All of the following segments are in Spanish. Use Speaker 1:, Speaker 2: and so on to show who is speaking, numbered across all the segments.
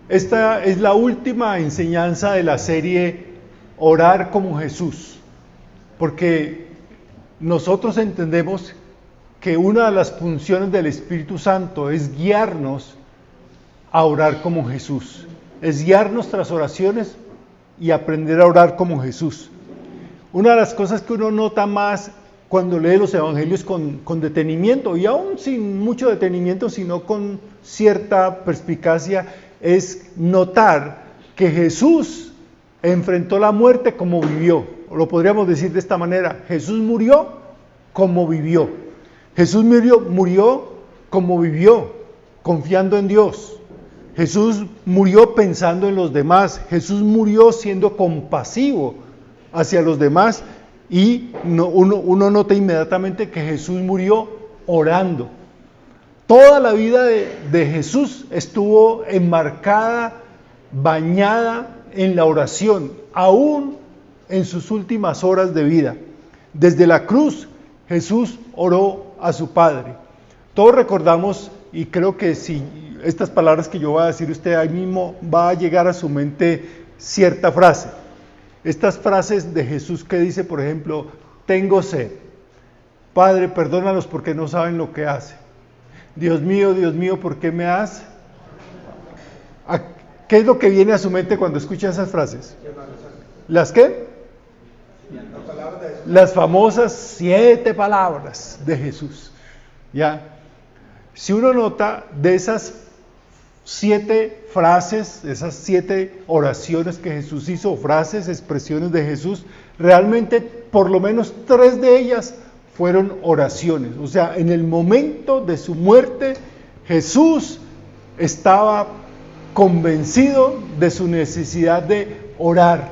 Speaker 1: Esta es la última enseñanza de la serie Orar como Jesús, porque nosotros entendemos que una de las funciones del Espíritu Santo es guiarnos a orar como Jesús, es guiar nuestras oraciones y aprender a orar como Jesús. Una de las cosas que uno nota más cuando lee los evangelios con detenimiento, y aún sin mucho detenimiento, sino con cierta perspicacia, es notar que Jesús enfrentó la muerte como vivió. O lo podríamos decir de esta manera: Jesús murió como vivió. Jesús murió como vivió, confiando en Dios. Jesús murió pensando en los demás. Jesús murió siendo compasivo hacia los demás. Y uno nota inmediatamente que Jesús murió orando. Toda la vida de Jesús estuvo enmarcada, bañada en la oración, aún en sus últimas horas de vida. Desde la cruz, Jesús oró a su Padre. Todos recordamos, y creo que si estas palabras que yo voy a decir, usted ahí mismo va a llegar a su mente cierta frase. Estas frases de Jesús que dice, por ejemplo, tengo sed. Padre, perdónalos porque no saben lo que hacen. Dios mío, ¿por qué me has? ¿Qué es lo que viene a su mente cuando escucha esas frases? ¿Las qué? Las famosas 7 palabras de Jesús. ¿Ya? Si uno nota de esas 7 frases, esas 7 oraciones que Jesús hizo, frases, expresiones de Jesús, realmente por lo menos 3 de ellas fueron oraciones. O sea, en el momento de su muerte, Jesús estaba convencido de su necesidad de orar,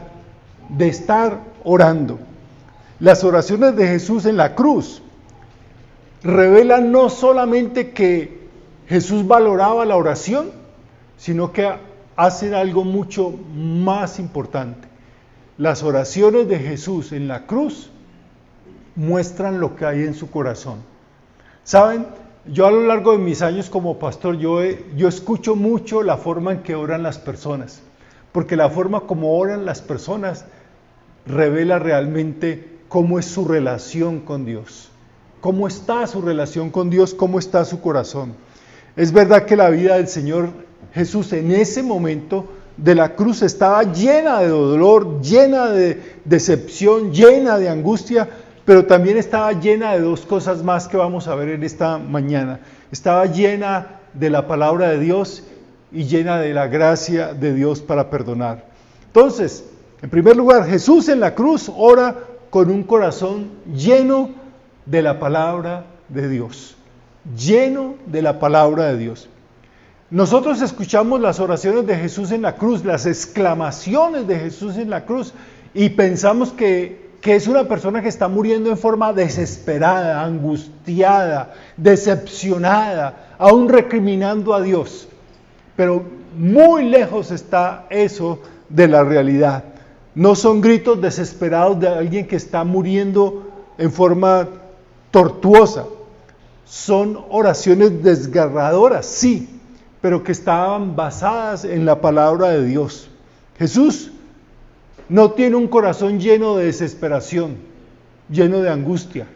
Speaker 1: de estar orando. Las oraciones de Jesús en la cruz revelan no solamente que Jesús valoraba la oración, sino que hacen algo mucho más importante. Las oraciones de Jesús en la cruz muestran lo que hay en su corazón. ¿Saben? Yo a lo largo de mis años como pastor, yo escucho mucho la forma en que oran las personas, porque la forma como oran las personas revela realmente cómo es su relación con Dios, cómo está su relación con Dios, cómo está su corazón. Es verdad que la vida del Señor Jesús en ese momento de la cruz estaba llena de dolor, llena de decepción, llena de angustia, pero también estaba llena de 2 cosas más que vamos a ver en esta mañana. Estaba llena de la palabra de Dios y llena de la gracia de Dios para perdonar. Entonces, en primer lugar, Jesús en la cruz ora con un corazón lleno de la palabra de Dios. Lleno de la palabra de Dios. Nosotros escuchamos las oraciones de Jesús en la cruz, las exclamaciones de Jesús en la cruz, y pensamos que es una persona que está muriendo en forma desesperada, angustiada, decepcionada, aún recriminando a Dios. Pero muy lejos está eso de la realidad. No son gritos desesperados de alguien que está muriendo en forma tortuosa. Son oraciones desgarradoras, sí, pero que estaban basadas en la palabra de Dios. Jesús no tiene un corazón lleno de desesperación, lleno de angustia.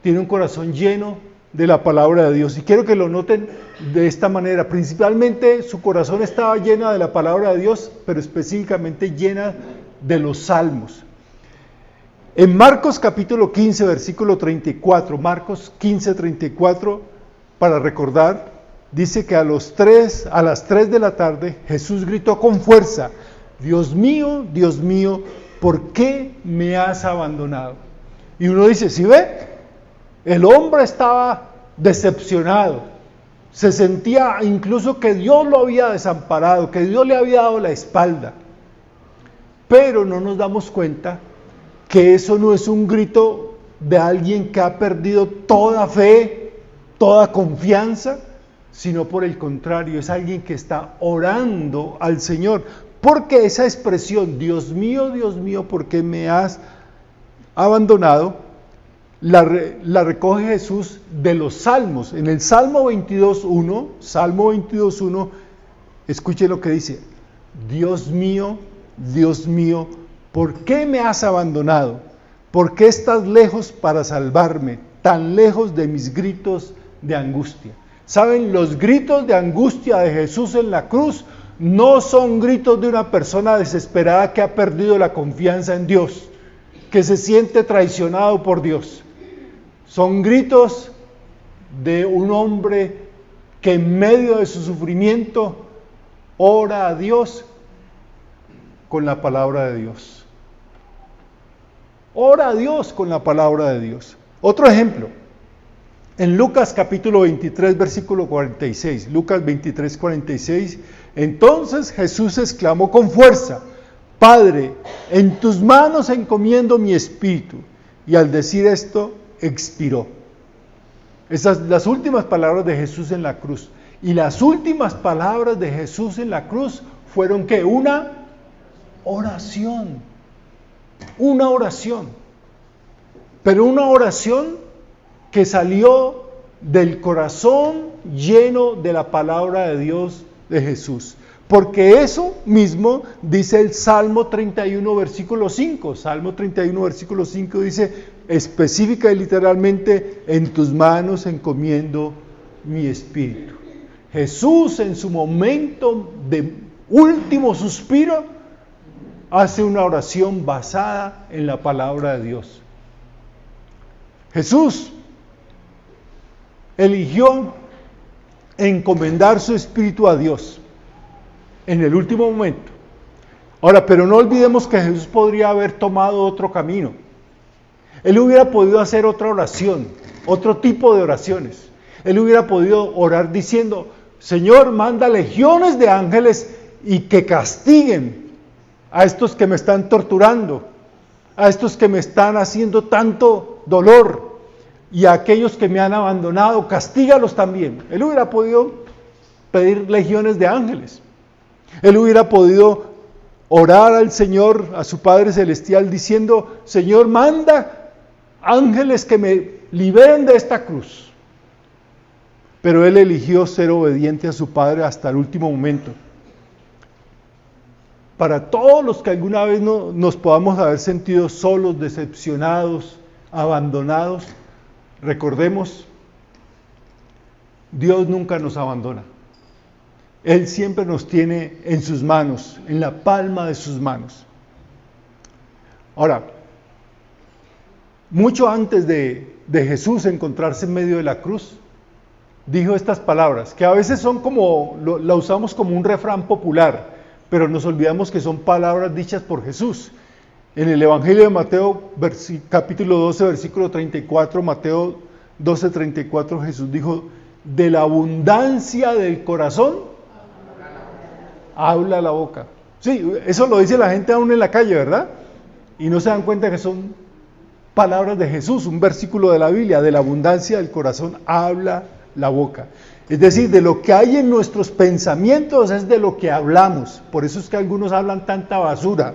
Speaker 1: Tiene un corazón lleno de la palabra de Dios. Y quiero que lo noten de esta manera. Principalmente su corazón estaba lleno de la palabra de Dios, pero específicamente llena de los salmos. En Marcos capítulo 15, versículo 34, Marcos 15, 34, para recordar, dice que a las 3 de la tarde, Jesús gritó con fuerza: Dios mío, ¿por qué me has abandonado? Y uno dice, ¿sí ve? El hombre estaba decepcionado, se sentía incluso que Dios lo había desamparado, que Dios le había dado la espalda. Pero no nos damos cuenta que eso no es un grito de alguien que ha perdido toda fe, toda confianza, sino por el contrario, es alguien que está orando al Señor. Porque esa expresión, Dios mío, ¿por qué me has abandonado?, la recoge Jesús de los Salmos. En el Salmo 22.1, Escuche lo que dice: Dios mío, ¿por qué me has abandonado? ¿Por qué estás lejos para salvarme, tan lejos de mis gritos de angustia? ¿Saben? Los gritos de angustia de Jesús en la cruz no son gritos de una persona desesperada que ha perdido la confianza en Dios, que se siente traicionado por Dios. Son gritos de un hombre que en medio de su sufrimiento ora a Dios con la palabra de Dios. Ora a Dios con la palabra de Dios. Otro ejemplo, en Lucas capítulo 23, versículo 46, Lucas 23, 46, entonces Jesús exclamó con fuerza: Padre, en tus manos encomiendo mi espíritu. Y al decir esto, expiró. Esas las últimas palabras de Jesús en la cruz. Y las últimas palabras de Jesús en la cruz fueron ¿qué? Una oración. Una oración. Pero una oración que salió del corazón lleno de la palabra de Dios de Jesús. Porque eso mismo dice el Salmo 31, versículo 5. Salmo 31, versículo 5 dice específica y literalmente: en tus manos encomiendo mi espíritu. Jesús, en su momento de último suspiro, hace una oración basada en la palabra de Dios. Jesús eligió encomendar su espíritu a Dios en el último momento. Ahora, pero no olvidemos que Jesús podría haber tomado otro camino. Él hubiera podido hacer otra oración, otro tipo de oraciones. Él hubiera podido orar diciendo: Señor, manda legiones de ángeles y que castiguen a estos que me están torturando, a estos que me están haciendo tanto dolor, y a aquellos que me han abandonado, castígalos también. Él hubiera podido pedir legiones de ángeles. Él hubiera podido orar al Señor, a su Padre Celestial, diciendo: Señor, manda ángeles que me liberen de esta cruz. Pero Él eligió ser obediente a su Padre hasta el último momento. Para todos los que alguna vez nos podamos haber sentido solos, decepcionados, abandonados, recordemos, Dios nunca nos abandona. Él siempre nos tiene en sus manos, en la palma de sus manos. Ahora, mucho antes de Jesús encontrarse en medio de la cruz, dijo estas palabras, que a veces son la usamos como un refrán popular, pero nos olvidamos que son palabras dichas por Jesús. En el Evangelio de Mateo, capítulo 12, versículo 34, Mateo 12, 34, Jesús dijo: de la abundancia del corazón habla la boca. Sí, eso lo dice la gente aún en la calle, ¿verdad? Y no se dan cuenta que son palabras de Jesús, un versículo de la Biblia: de la abundancia del corazón habla la boca. Es decir, de lo que hay en nuestros pensamientos es de lo que hablamos. Por eso es que algunos hablan tanta basura.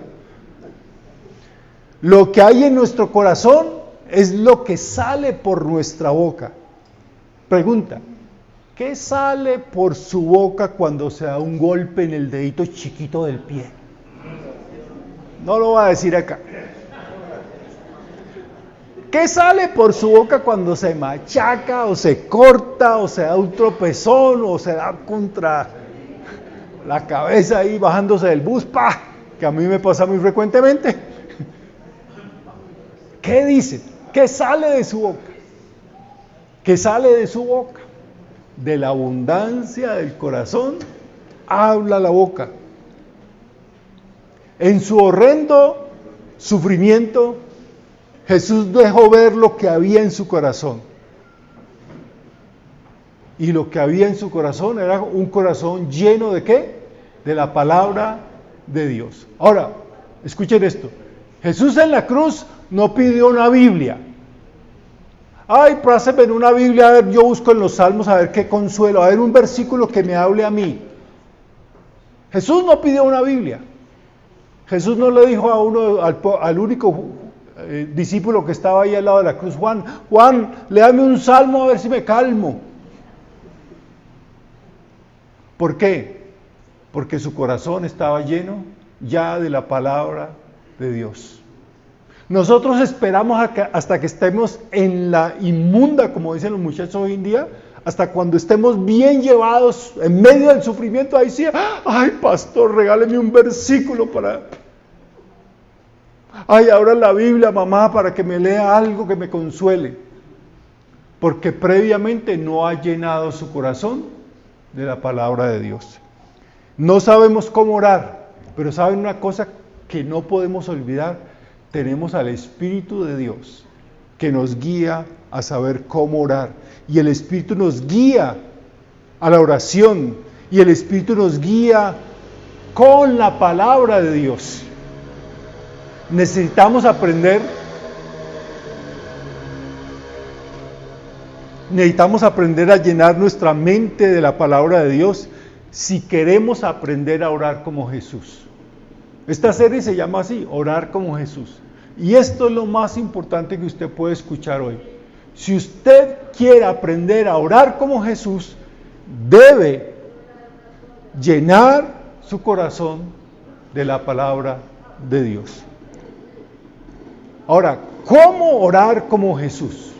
Speaker 1: Lo que hay en nuestro corazón es lo que sale por nuestra boca. Pregunta: ¿qué sale por su boca cuando se da un golpe en el dedito chiquito del pie? No lo voy a decir acá. ¿Qué sale por su boca cuando se machaca o se corta o se da un tropezón o se da contra la cabeza ahí bajándose del bus? ¡Pah! Que a mí me pasa muy frecuentemente. ¿Qué dice? ¿Qué sale de su boca? ¿Qué sale de su boca? De la abundancia del corazón habla la boca. En su horrendo sufrimiento, Jesús dejó ver lo que había en su corazón. Y lo que había en su corazón era un corazón lleno ¿de qué? De la palabra de Dios. Ahora, escuchen esto. Jesús en la cruz no pidió una Biblia. Ay, pásame en una Biblia, a ver, yo busco en los Salmos a ver qué consuelo, a ver un versículo que me hable a mí. Jesús no pidió una Biblia. Jesús no le dijo a uno, al único discípulo que estaba ahí al lado de la cruz: Juan, léame un salmo a ver si me calmo. ¿Por qué? porque su corazón estaba lleno ya de la palabra de Dios. Nosotros esperamos hasta que estemos en la inmunda, como dicen los muchachos hoy en día, hasta cuando estemos bien llevados en medio del sufrimiento, ahí sí, ay pastor, regáleme un versículo para... Ay, abra la Biblia, mamá, para que me lea algo que me consuele. Porque previamente no ha llenado su corazón de la palabra de Dios. No sabemos cómo orar, pero ¿saben una cosa que no podemos olvidar? Tenemos al Espíritu de Dios que nos guía a saber cómo orar. Y el Espíritu nos guía a la oración. Y el Espíritu nos guía con la palabra de Dios. Necesitamos aprender a llenar nuestra mente de la palabra de Dios si queremos aprender a orar como Jesús. Esta serie se llama así, Orar como Jesús. Y esto es lo más importante que usted puede escuchar hoy. Si usted quiere aprender a orar como Jesús, debe llenar su corazón de la palabra de Dios. Ahora, ¿cómo orar como Jesús?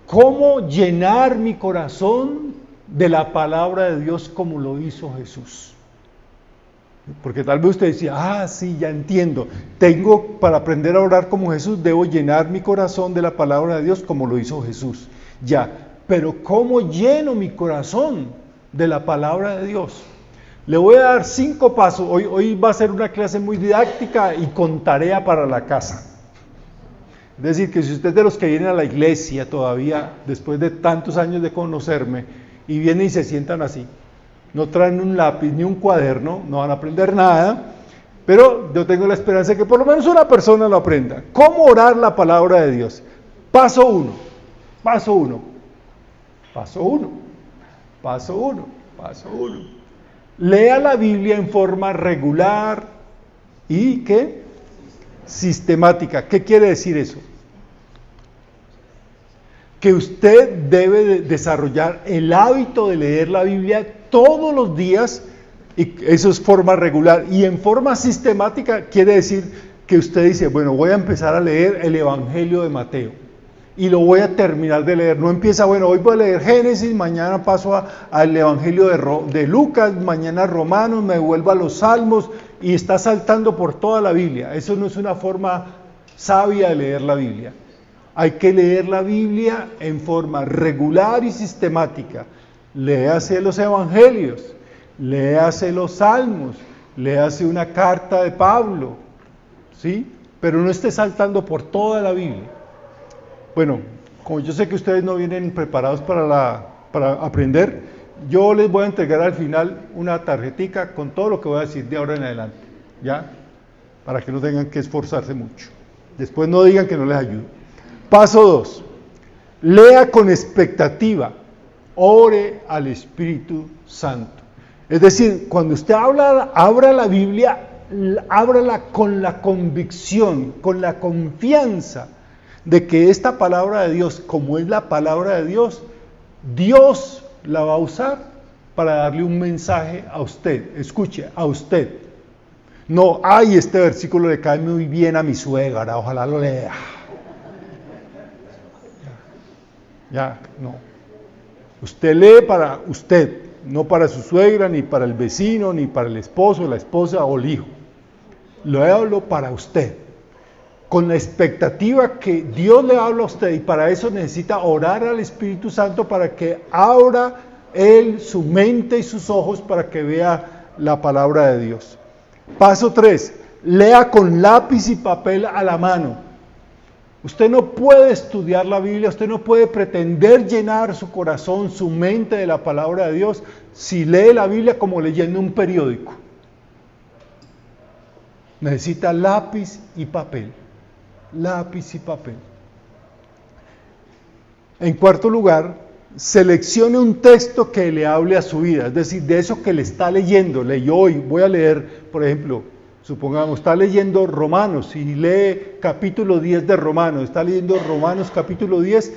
Speaker 1: ¿Cómo llenar mi corazón de la palabra de Dios como lo hizo Jesús? Porque tal vez usted decía, sí, ya entiendo. Para aprender a orar como Jesús, debo llenar mi corazón de la palabra de Dios como lo hizo Jesús. Ya, pero ¿cómo lleno mi corazón de la palabra de Dios? Le voy a dar 5 pasos. Hoy va a ser una clase muy didáctica y con tarea para la casa. Es decir, que si usted es de los que vienen a la iglesia todavía, después de tantos años de conocerme, y vienen y se sientan así, no traen un lápiz ni un cuaderno, no van a aprender nada, pero yo tengo la esperanza de que por lo menos una persona lo aprenda. ¿Cómo orar la palabra de Dios? Paso 1. Lea la Biblia en forma regular y ¿qué? Sistemática. ¿Qué quiere decir eso? Que usted debe desarrollar el hábito de leer la Biblia todos los días, y eso es forma regular, y en forma sistemática quiere decir que usted dice, bueno, voy a empezar a leer el Evangelio de Mateo, y lo voy a terminar de leer. No empieza, bueno, hoy voy a leer Génesis, mañana paso al Evangelio de Lucas, mañana Romanos, me vuelvo a los Salmos, y está saltando por toda la Biblia. Eso no es una forma sabia de leer la Biblia. Hay que leer la Biblia en forma regular y sistemática. Léase los Evangelios, léase los Salmos, léase una carta de Pablo, ¿sí? Pero no esté saltando por toda la Biblia. Bueno, como yo sé que ustedes no vienen preparados para aprender, yo les voy a entregar al final una tarjetica con todo lo que voy a decir de ahora en adelante, ¿ya? Para que no tengan que esforzarse mucho. Después no digan que no les ayudo. Paso 2. Lea con expectativa. Ore al Espíritu Santo. Es decir, cuando usted abra la Biblia, ábrala con la convicción, con la confianza de que esta palabra de Dios, como es la palabra de Dios, Dios la va a usar para darle un mensaje a usted. Escuche, a usted. No, este versículo le cae muy bien a mi suegra, ojalá lo lea. Ya, no. Usted lee para usted, no para su suegra, ni para el vecino, ni para el esposo, la esposa o el hijo. Lo hablo para usted, con la expectativa que Dios le habla a usted, y para eso necesita orar al Espíritu Santo para que abra Él su mente y sus ojos para que vea la palabra de Dios. Paso 3, lea con lápiz y papel a la mano. Usted no puede estudiar la Biblia, usted no puede pretender llenar su corazón, su mente de la palabra de Dios si lee la Biblia como leyendo un periódico. Necesita lápiz y papel. Lápiz y papel. En cuarto lugar, seleccione un texto que le hable a su vida, es decir, de eso que le está leyendo. Leyó hoy, voy a leer, por ejemplo, supongamos, está leyendo Romanos y lee capítulo 10 de Romanos, está leyendo Romanos capítulo 10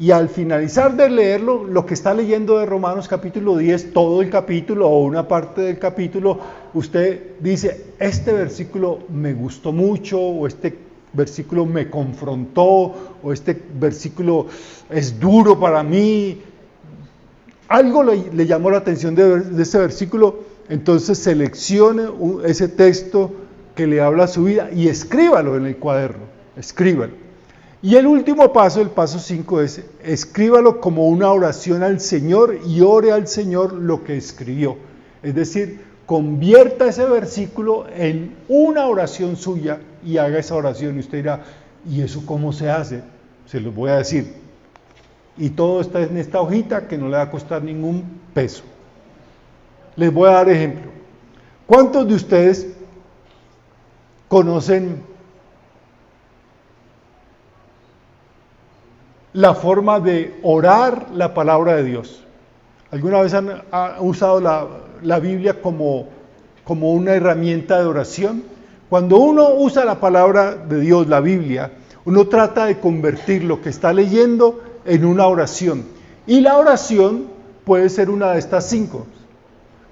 Speaker 1: y al finalizar de leerlo, lo que está leyendo de Romanos capítulo 10, todo el capítulo o una parte del capítulo, usted dice, este versículo me gustó mucho, o este versículo me confrontó, o este versículo es duro para mí, algo le llamó la atención de ese versículo, entonces seleccione ese texto que le habla a su vida y escríbalo en el cuaderno, escríbalo. Y el último paso, el paso 5, es escríbalo como una oración al Señor y ore al Señor lo que escribió. Es decir, convierta ese versículo en una oración suya y haga esa oración. Y usted dirá, ¿y eso cómo se hace? Se los voy a decir. Y todo está en esta hojita que no le va a costar ningún peso. Les voy a dar ejemplo. ¿Cuántos de ustedes conocen la forma de orar la palabra de Dios? ¿Alguna vez han usado la Biblia como una herramienta de oración? Cuando uno usa la palabra de Dios, la Biblia, uno trata de convertir lo que está leyendo en una oración. Y la oración puede ser una de estas 5.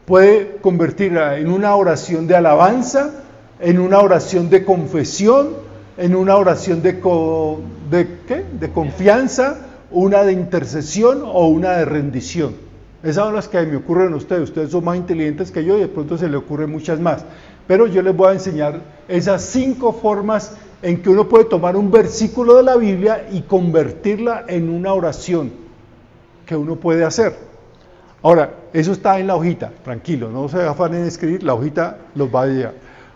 Speaker 1: Puede convertirla en una oración de alabanza, en una oración de confesión, en una oración de confianza, una de intercesión o una de rendición. Esas son las que me ocurren a ustedes. Ustedes son más inteligentes que yo y de pronto se les ocurren muchas más. Pero yo les voy a enseñar esas 5 formas en que uno puede tomar un versículo de la Biblia y convertirla en una oración que uno puede hacer. Ahora, eso está en la hojita, tranquilo, no se afanen en escribir, la hojita los va a llevar.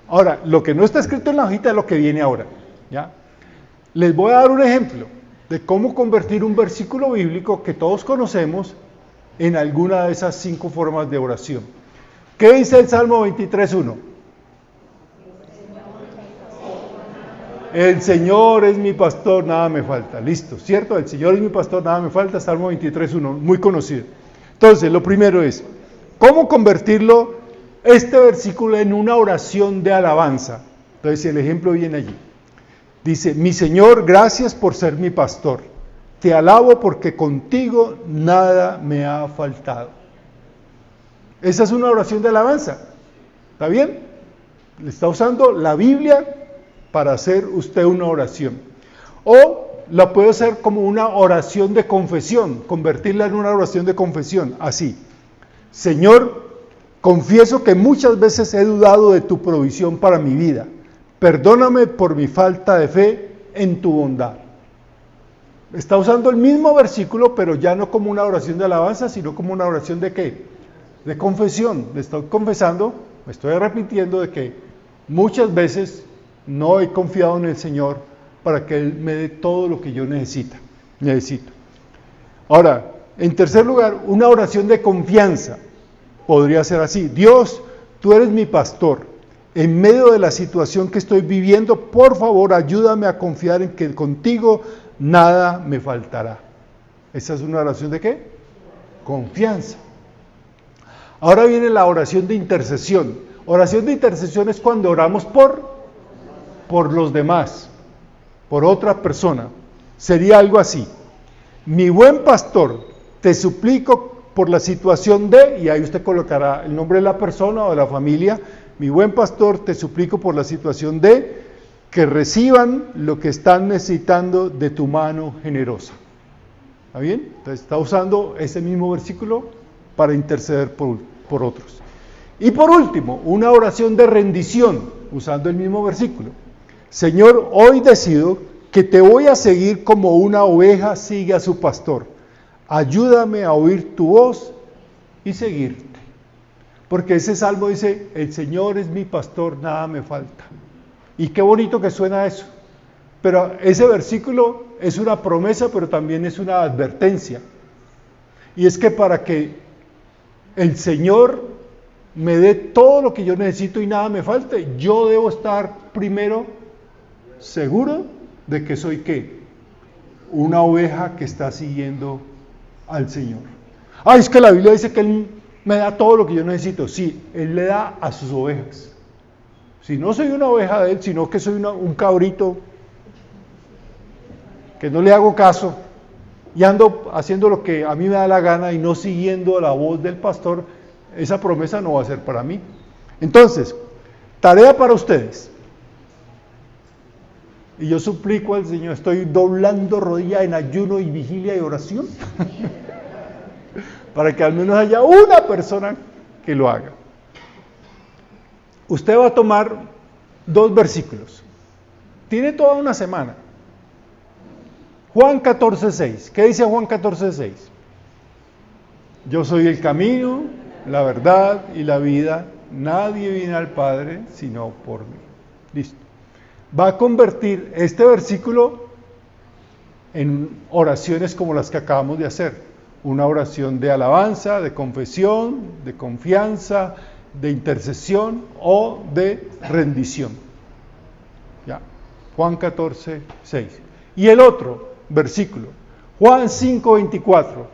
Speaker 1: Ahora, lo que no está escrito en la hojita es lo que viene ahora, ¿ya? Les voy a dar un ejemplo de cómo convertir un versículo bíblico que todos conocemos en alguna de esas 5 formas de oración. ¿Qué dice el Salmo 23:1? El Señor es mi pastor, nada me falta. Listo, ¿cierto? El Señor es mi pastor, nada me falta. Salmo 23:1, muy conocido. Entonces, lo primero es, ¿cómo convertirlo, este versículo, en una oración de alabanza? Entonces, el ejemplo viene allí. Dice, mi Señor, gracias por ser mi pastor. Te alabo porque contigo nada me ha faltado. Esa es una oración de alabanza. ¿Está bien? Le está usando la Biblia para hacer usted una oración. O la puede hacer como una oración de confesión, convertirla en una oración de confesión, así. Señor, confieso que muchas veces he dudado de tu provisión para mi vida. Perdóname por mi falta de fe en tu bondad. Está usando el mismo versículo, pero ya no como una oración de alabanza, sino como una oración de ¿qué? De confesión. Le estoy confesando, me estoy repitiendo de que muchas veces no he confiado en el Señor para que Él me dé todo lo que yo necesito. Ahora, en tercer lugar, una oración de confianza podría ser así. Dios, tú eres mi pastor. En medio de la situación que estoy viviendo, por favor, ayúdame a confiar en que contigo nada me faltará. ¿Esa es una oración de qué? Confianza. Ahora viene la oración de intercesión. Oración de intercesión es cuando oramos por los demás, por otra persona. Sería algo así. Mi buen pastor, te suplico por la situación de, y ahí usted colocará el nombre de la persona o de la familia. Mi buen pastor, te suplico por la situación de que reciban lo que están necesitando de tu mano generosa. ¿Está bien? Entonces está usando ese mismo versículo para interceder por otros. Y por último, una oración de rendición, usando el mismo versículo. Señor, hoy decido que te voy a seguir como una oveja sigue a su pastor. Ayúdame a oír tu voz y seguirte. Porque ese salmo dice, el Señor es mi pastor, nada me falta. Y qué bonito que suena eso. Pero ese versículo es una promesa, pero también es una advertencia. Y es que para que el Señor me dé todo lo que yo necesito y nada me falte, yo debo estar primero seguro de que soy ¿qué? Una oveja que está siguiendo al Señor. Es que la Biblia dice que Él me da todo lo que yo necesito. Sí, Él le da a sus ovejas. Si no soy una oveja de Él, sino que soy un cabrito, que no le hago caso, y ando haciendo lo que a mí me da la gana y no siguiendo la voz del pastor, esa promesa no va a ser para mí. Entonces, tarea para ustedes. Y yo suplico al Señor, estoy doblando rodilla en ayuno y vigilia y oración, para que al menos haya una persona que lo haga. Usted va a tomar 2 versículos. Tiene toda una semana. Juan 14:6. ¿Qué dice Juan 14:6? Yo soy el camino, la verdad y la vida. Nadie viene al Padre sino por mí. Listo. Va a convertir este versículo en oraciones como las que acabamos de hacer. Una oración de alabanza, de confesión, de confianza, de intercesión o de rendición. Ya. Juan 14:6. Y el otro versículo, Juan 5:24.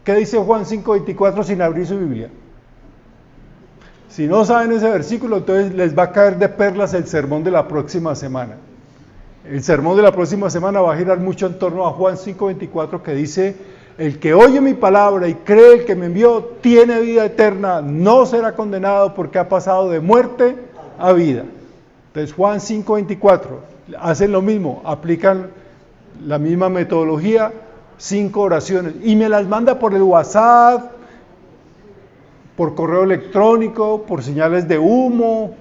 Speaker 1: ¿Qué dice Juan 5:24 sin abrir su Biblia? Si no saben ese versículo, entonces les va a caer de perlas el sermón de la próxima semana. El sermón de la próxima semana va a girar mucho en torno a Juan 5:24, que dice: el que oye mi palabra y cree el que me envió, tiene vida eterna, no será condenado porque ha pasado de muerte a vida. Entonces Juan 5:24, hacen lo mismo, aplican la misma metodología, 5 oraciones, y me las manda por el WhatsApp, por correo electrónico, por señales de humo,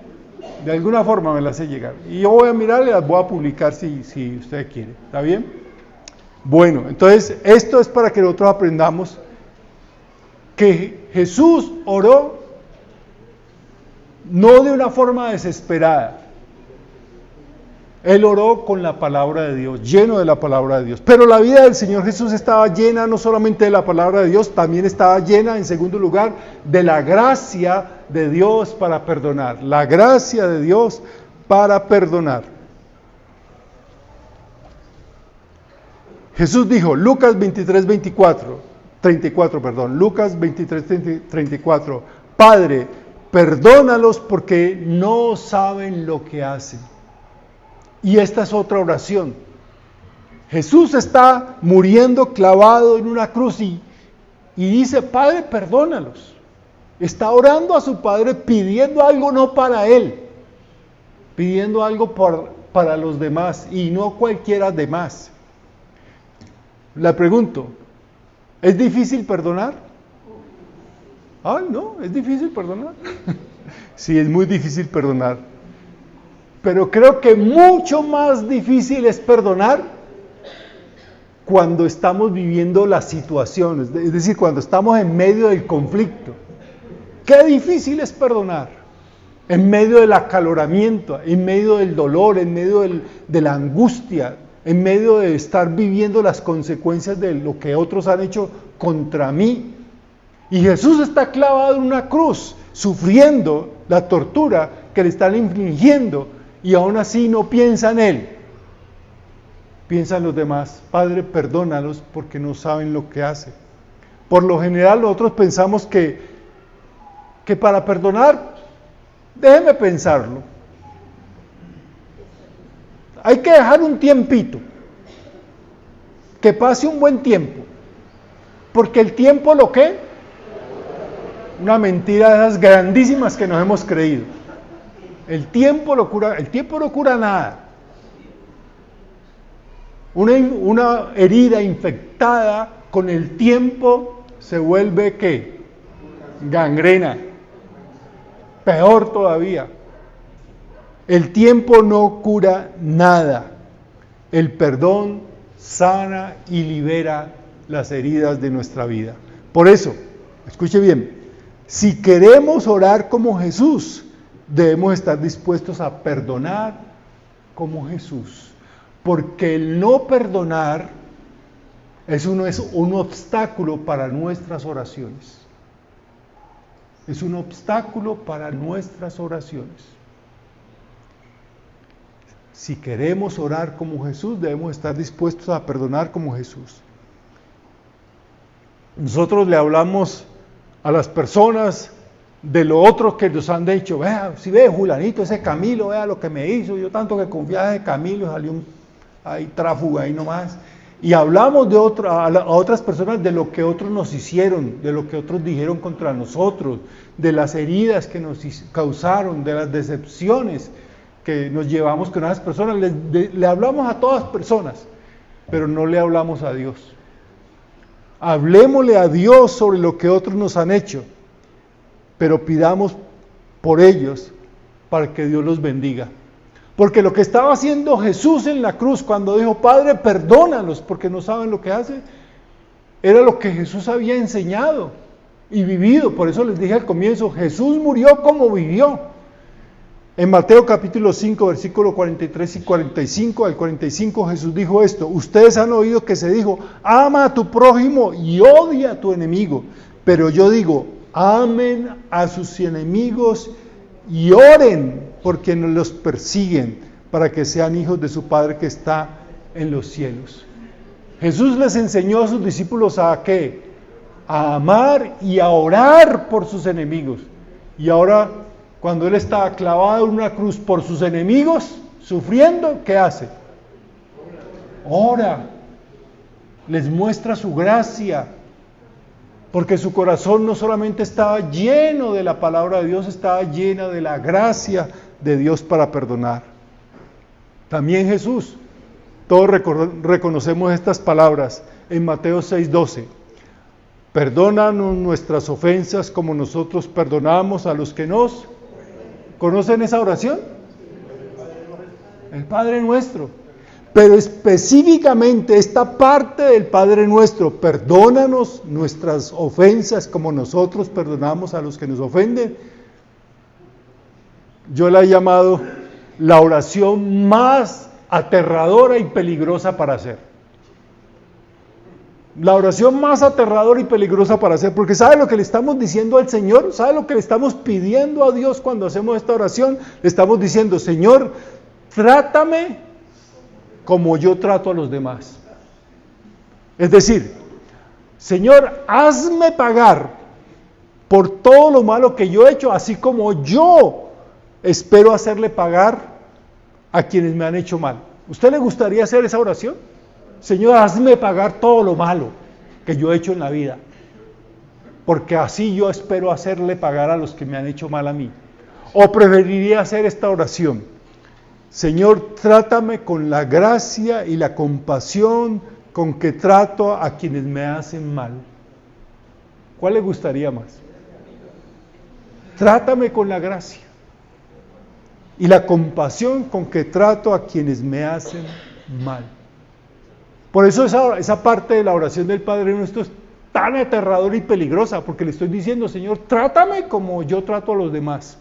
Speaker 1: de alguna forma me las hace llegar. Y yo voy a mirar y las voy a publicar si usted quiere. ¿Está bien? Bueno, entonces esto es para que nosotros aprendamos que Jesús oró no de una forma desesperada. Él oró con la palabra de Dios, lleno de la palabra de Dios. Pero la vida del Señor Jesús estaba llena no solamente de la palabra de Dios, también estaba llena, en segundo lugar, de la gracia de Dios para perdonar. La gracia de Dios para perdonar. Jesús dijo, Lucas 23:34, Padre, perdónalos porque no saben lo que hacen. Y esta es otra oración. Jesús está muriendo clavado en una cruz y dice, Padre, perdónalos. Está orando a su Padre pidiendo algo no para Él, pidiendo algo para los demás y no cualquiera demás. Le pregunto, ¿es difícil perdonar? Ay, no, ¿es difícil perdonar? Sí, es muy difícil perdonar. Pero creo que mucho más difícil es perdonar cuando estamos viviendo las situaciones, es decir, cuando estamos en medio del conflicto. Qué difícil es perdonar, en medio del acaloramiento, en medio del dolor, en medio de la angustia, en medio de estar viviendo las consecuencias de lo que otros han hecho contra mí. Y Jesús está clavado en una cruz, sufriendo la tortura que le están infligiendo, y aún así no piensa en Él, piensa en los demás. Padre, perdónalos porque no saben lo que hacen. Por lo general nosotros pensamos que para perdonar, déjeme pensarlo, hay que dejar un tiempito, que pase un buen tiempo, porque el tiempo ¿lo qué? Una mentira de esas grandísimas que nos hemos creído. El tiempo no cura nada. Una herida infectada con el tiempo se vuelve ¿qué? Gangrena. Peor todavía. El tiempo no cura nada. El perdón sana y libera las heridas de nuestra vida. Por eso, escuche bien, si queremos orar como Jesús, debemos estar dispuestos a perdonar como Jesús, porque el no perdonar es un obstáculo para nuestras oraciones. Es un obstáculo para nuestras oraciones. Si queremos orar como Jesús, debemos estar dispuestos a perdonar como Jesús. Nosotros le hablamos a las personas de lo otro que nos han dicho. Vea, si ve Julanito, ese Camilo, vea lo que me hizo. Yo tanto que confiaba en Camilo, salió ahí tráfugo ahí nomás. y hablamos a otras personas de lo que otros nos hicieron, de lo que otros dijeron contra nosotros, de las heridas que nos causaron, de las decepciones que nos llevamos con esas personas. Le hablamos a todas personas, pero no le hablamos a Dios. Hablémosle a Dios sobre lo que otros nos han hecho, pero pidamos por ellos para que Dios los bendiga. Porque lo que estaba haciendo Jesús en la cruz cuando dijo, Padre, perdónalos porque no saben lo que hacen, era lo que Jesús había enseñado y vivido. Por eso les dije al comienzo, Jesús murió como vivió. En Mateo capítulo 5, versículo 43 y 45, al 45 Jesús dijo esto: ustedes han oído que se dijo, ama a tu prójimo y odia a tu enemigo. Pero yo digo, amen a sus enemigos y oren por quienes los persiguen, para que sean hijos de su Padre que está en los cielos. Jesús les enseñó a sus discípulos a ¿qué? A amar y a orar por sus enemigos. Y ahora, cuando Él está clavado en una cruz por sus enemigos, sufriendo, ¿qué hace? Ora. Les muestra su gracia. Porque su corazón no solamente estaba lleno de la palabra de Dios, estaba llena de la gracia de Dios para perdonar. También Jesús, todos reconocemos estas palabras en Mateo 6:12. Perdónanos nuestras ofensas como nosotros perdonamos a los que nos... ¿Conocen esa oración? El Padre Nuestro. Pero específicamente esta parte del Padre Nuestro, perdónanos nuestras ofensas como nosotros perdonamos a los que nos ofenden, yo la he llamado la oración más aterradora y peligrosa para hacer. La oración más aterradora y peligrosa para hacer, porque ¿sabe lo que le estamos diciendo al Señor? ¿Sabe lo que le estamos pidiendo a Dios cuando hacemos esta oración? Le estamos diciendo, Señor, trátame como yo trato a los demás. Es decir, Señor, hazme pagar por todo lo malo que yo he hecho, así como yo espero hacerle pagar a quienes me han hecho mal. ¿Usted le gustaría hacer esa oración? Señor, hazme pagar todo lo malo que yo he hecho en la vida, porque así yo espero hacerle pagar a los que me han hecho mal a mí. ¿O preferiría hacer esta oración? Señor, trátame con la gracia y la compasión con que trato a quienes me hacen mal. ¿Cuál le gustaría más? Trátame con la gracia y la compasión con que trato a quienes me hacen mal. Por eso esa parte de la oración del Padre Nuestro es tan aterradora y peligrosa, porque le estoy diciendo, Señor, trátame como yo trato a los demás.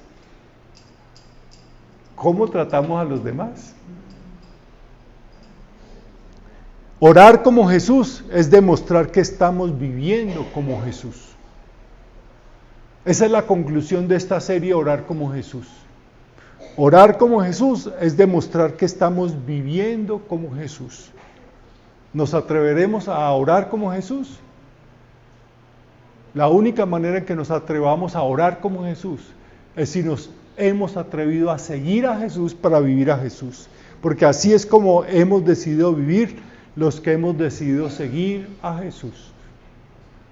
Speaker 1: ¿Cómo tratamos a los demás? Orar como Jesús es demostrar que estamos viviendo como Jesús. Esa es la conclusión de esta serie, Orar como Jesús. Orar como Jesús es demostrar que estamos viviendo como Jesús. ¿Nos atreveremos a orar como Jesús? La única manera en que nos atrevamos a orar como Jesús es si nos hemos atrevido a seguir a Jesús para vivir a Jesús. Porque así es como hemos decidido vivir los que hemos decidido seguir a Jesús.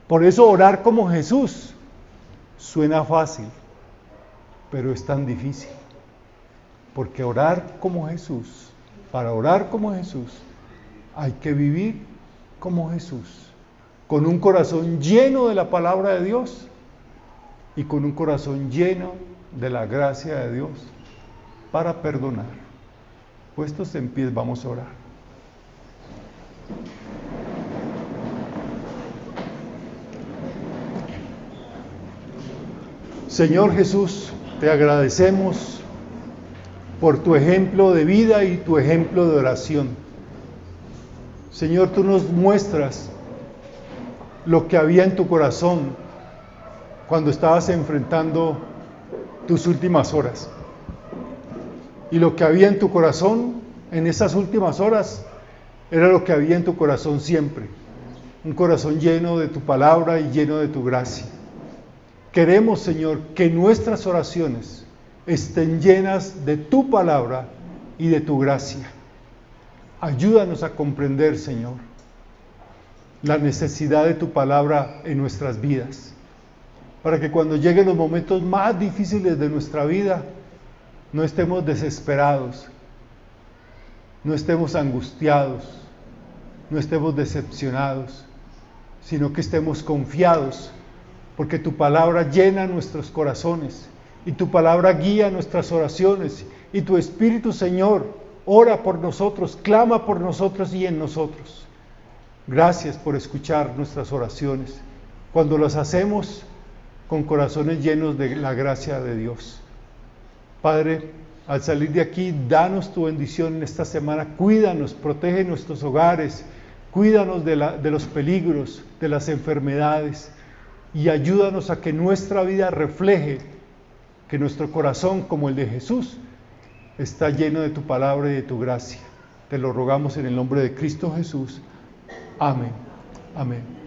Speaker 1: Por eso orar como Jesús suena fácil, pero es tan difícil. Porque orar como Jesús, para orar como Jesús, hay que vivir como Jesús, con un corazón lleno de la palabra de Dios y con un corazón lleno de la gracia de Dios para perdonar. Puestos en pie, vamos a orar. Señor Jesús, te agradecemos por tu ejemplo de vida y tu ejemplo de oración. Señor, tú nos muestras lo que había en tu corazón cuando estabas enfrentando tus últimas horas. Y lo que había en tu corazón en esas últimas horas era lo que había en tu corazón siempre. Un corazón lleno de tu palabra y lleno de tu gracia. Queremos, Señor, que nuestras oraciones estén llenas de tu palabra y de tu gracia. Ayúdanos a comprender, Señor, la necesidad de tu palabra en nuestras vidas, para que cuando lleguen los momentos más difíciles de nuestra vida, no estemos desesperados, no estemos angustiados, no estemos decepcionados, sino que estemos confiados, porque tu palabra llena nuestros corazones, y tu palabra guía nuestras oraciones, y tu Espíritu, Señor, ora por nosotros, clama por nosotros y en nosotros. Gracias por escuchar nuestras oraciones, cuando las hacemos con corazones llenos de la gracia de Dios. Padre, al salir de aquí, danos tu bendición en esta semana, cuídanos, protege nuestros hogares, cuídanos de los peligros, de las enfermedades, y ayúdanos a que nuestra vida refleje que nuestro corazón, como el de Jesús, está lleno de tu palabra y de tu gracia. Te lo rogamos en el nombre de Cristo Jesús. Amén. Amén.